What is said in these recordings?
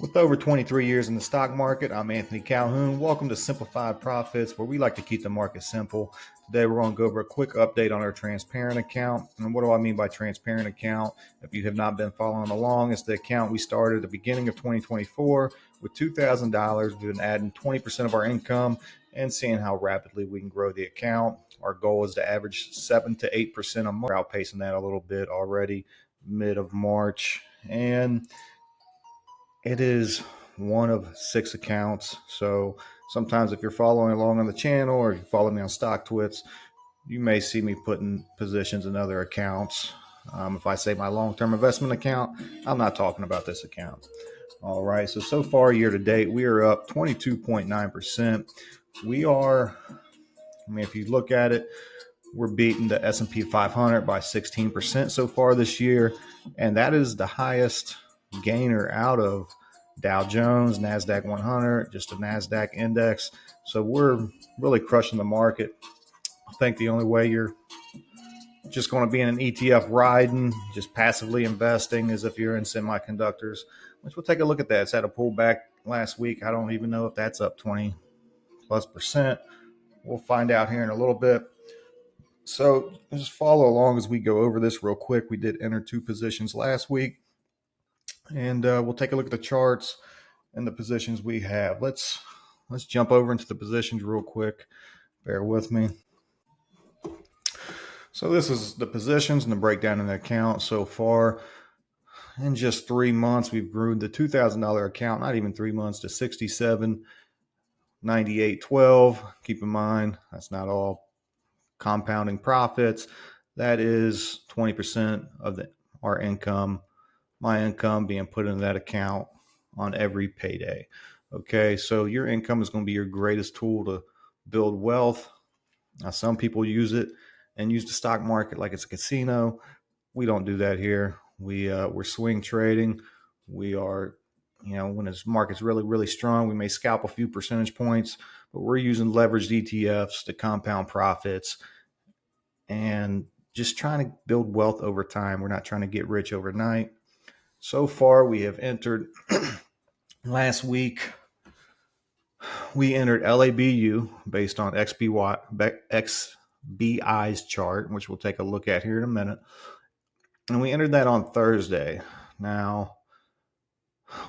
With over 23 years in the stock market, I'm Anthony Calhoun. Welcome to Simplified Profits, where we like to keep the market simple. Today, we're going to go over a quick update on our transparent account. And what do I mean by transparent account? If you have not been following along, it's the account we started at the beginning of 2024 with $2,000. We've been adding 20% of our income and seeing how rapidly we can grow the account. Our goal is to average 7 to 8% a month. We're outpacing that a little bit already, mid of March. And it is one of 6 accounts. So sometimes if you're following along on the channel or you follow me on StockTwits, you may see me putting positions in other accounts. If I say my long-term investment account, I'm not talking about this account. All right. So far year to date, we are up 22.9%. If you look at it, we're beating the S&P 500 by 16% so far this year. And that is the highest gainer out of Dow Jones, NASDAQ 100, just a NASDAQ index. So we're really crushing the market. I think the only way you're just going to be in an ETF riding, just passively investing, is if you're in semiconductors, which we'll take a look at that. It's had a pullback last week. I don't even know if that's up 20 plus percent. We'll find out here in a little bit. So just follow along as we go over this real quick. We did enter 2 positions last week, and we'll take a look at the charts and the positions we have. Let's jump over into the positions real quick. Bear with me. So this is the positions and the breakdown in the account so far. In just 3 months, we've grew the $2,000 account, not even 3 months, to 67.9812. Keep in mind, that's not all compounding profits. That is 20% of our income, my income, being put into that account on every payday. Okay, so your income is going to be your greatest tool to build wealth. Now, some people use it and use the stock market like it's a casino. We don't do that here. We're swing trading. We are, when this market's really, really strong, we may scalp a few percentage points, but we're using leveraged ETFs to compound profits and just trying to build wealth over time. We're not trying to get rich overnight. So far, we have entered last week. We entered LABU based on XBI's chart, which we'll take a look at here in a minute. And we entered that on Thursday. Now,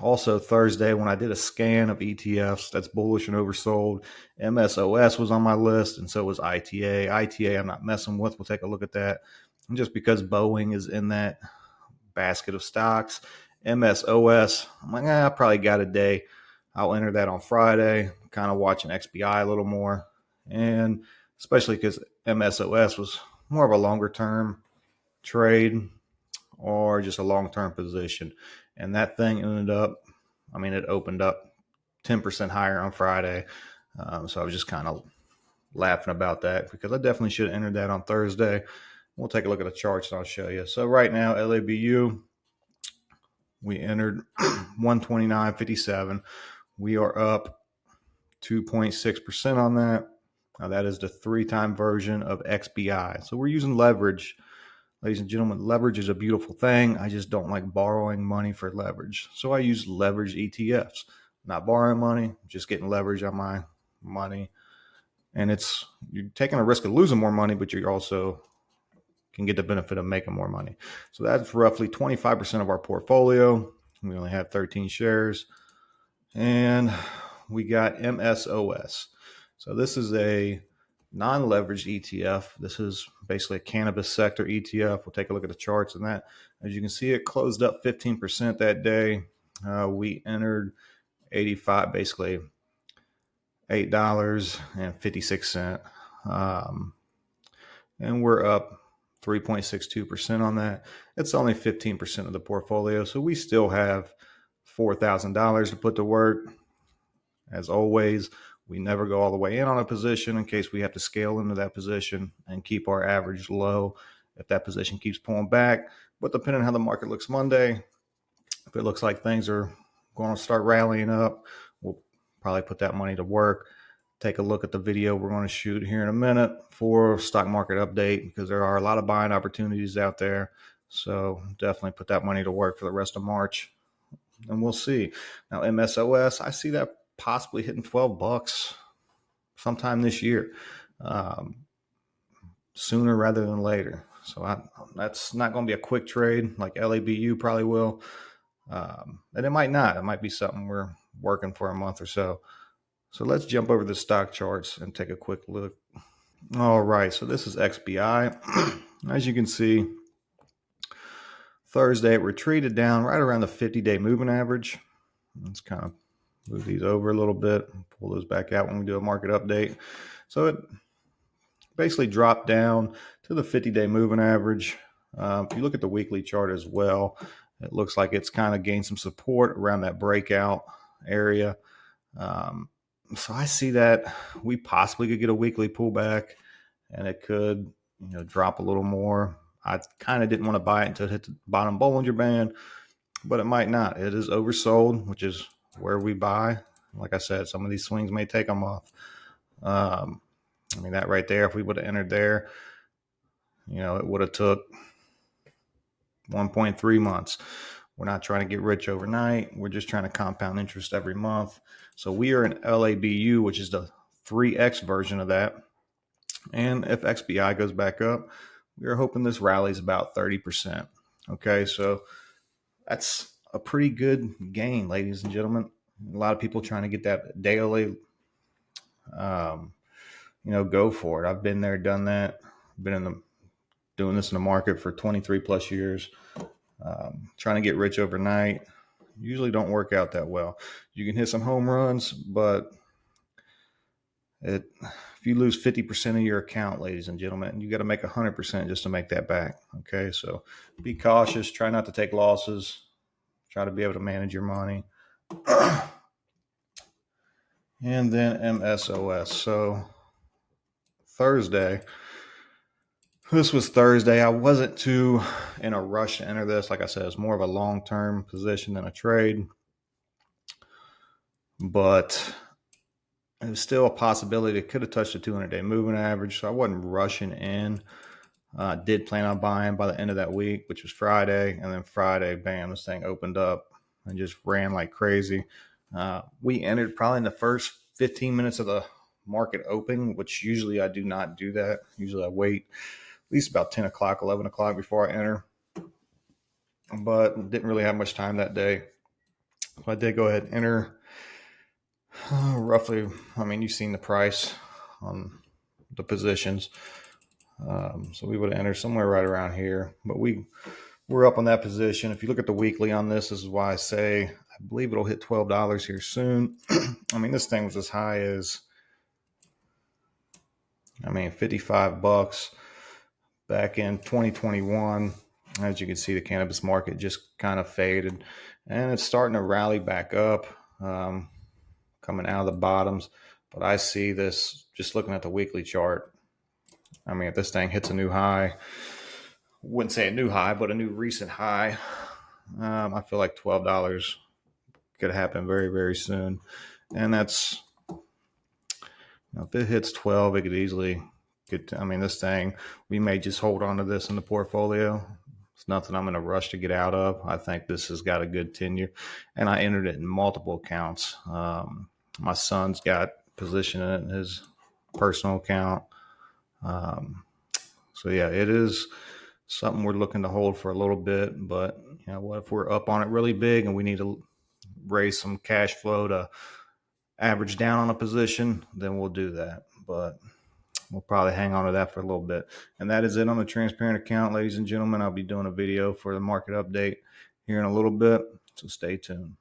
also Thursday, when I did a scan of ETFs that's bullish and oversold, MSOS was on my list, and so was ITA. ITA I'm not messing with. We'll take a look at that. And just because Boeing is in that basket of stocks, MSOS, I'm like, I probably got a day. I'll enter that on Friday, kind of watching XBI a little more. And especially because MSOS was more of a longer term trade or just a long-term position. And that thing ended up, it opened up 10% higher on Friday. So I was just kind of laughing about that because I definitely should have entered that on Thursday. We'll take a look at the charts and I'll show you. So right now, LABU, we entered 129.57. We are up 2.6% on that. Now that is the 3-time version of XBI. So we're using leverage. Ladies and gentlemen, leverage is a beautiful thing. I just don't like borrowing money for leverage. So I use leverage ETFs. Not borrowing money, just getting leverage on my money. And you're taking a risk of losing more money, but you also can get the benefit of making more money. So that's roughly 25% of our portfolio. We only have 13 shares. And we got MSOS. So this is a non-leveraged ETF. This is basically a cannabis sector ETF. We'll take a look at the charts and that. As you can see, it closed up 15% that day. We entered 85, basically $8.56. And we're up 3.62% on that. It's only 15% of the portfolio. So we still have $4,000 to put to work. As always, we never go all the way in on a position in case we have to scale into that position and keep our average low if that position keeps pulling back. But depending on how the market looks Monday, if it looks like things are going to start rallying up, we'll probably put that money to work. Take a look at the video we're going to shoot here in a minute for stock market update because there are a lot of buying opportunities out there. So definitely put that money to work for the rest of March. and we'll see. Now, MSOS, I see that possibly hitting $12 sometime this year, sooner rather than later. So that's not going to be a quick trade like LABU probably will. And it might not. It might be something we're working for a month or so. So let's jump over the stock charts and take a quick look. All right, so this is XBI. As you can see, Thursday it retreated down right around the 50-day moving average. Let's kind of move these over a little bit, pull those back out when we do a market update. So it basically dropped down to the 50-day moving average. If you look at the weekly chart as well, it looks like it's kind of gained some support around that breakout area. So I see that we possibly could get a weekly pullback, and it could, drop a little more. I kind of didn't want to buy it until it hit the bottom Bollinger Band, but it might not. It is oversold, which is where we buy. Like I said, some of these swings may take a month. That right there, if we would have entered there, it would have took 1.3 months. We're not trying to get rich overnight. We're just trying to compound interest every month. So we are in LABU, which is the 3X version of that. And if XBI goes back up, we are hoping this rallies about 30%. Okay, so that's a pretty good gain, ladies and gentlemen. A lot of people trying to get that daily, go for it. I've been there, done that. Been doing this in the market for 23 plus years. Trying to get rich overnight usually don't work out that well. You can hit some home runs, but if you lose 50% of your account, ladies and gentlemen, you got to make 100% just to make that back. Okay, so be cautious. Try not to take losses. Try to be able to manage your money. And then MSOS. So Thursday. This was Thursday. I wasn't too in a rush to enter this. Like I said, it's more of a long-term position than a trade. But it was still a possibility. It could have touched the 200-day moving average, so I wasn't rushing in. Did plan on buying by the end of that week, which was Friday. And then Friday, bam, this thing opened up and just ran like crazy. We entered probably in the first 15 minutes of the market open, which usually I do not do that. Usually I wait at least about 10 o'clock, 11 o'clock before I enter. But didn't really have much time that day. So I did go ahead and enter. Roughly, you've seen the price on the positions. So we would entered somewhere right around here. But we're up on that position. If you look at the weekly on this is why I say I believe it'll hit $12 here soon. This thing was as high as, $55 back in 2021. As you can see, the cannabis market just kind of faded, and it's starting to rally back up, coming out of the bottoms. But I see this just looking at the weekly chart. If this thing hits a new high, wouldn't say a new high, but a new recent high, I feel like $12 could happen very, very soon. And that's, if it hits 12, it could easily get, this thing, we may just hold on to this in the portfolio. It's nothing I'm in a rush to get out of. I think this has got a good tenure, and I entered it in multiple accounts. My son's got position in it in his personal account. So yeah, it is something we're looking to hold for a little bit, but what if we're up on it really big and we need to raise some cash flow to average down on a position, then we'll do that. But we'll probably hang on to that for a little bit. And that is it on the transparent account, ladies and gentlemen. I'll be doing a video for the market update here in a little bit, so stay tuned.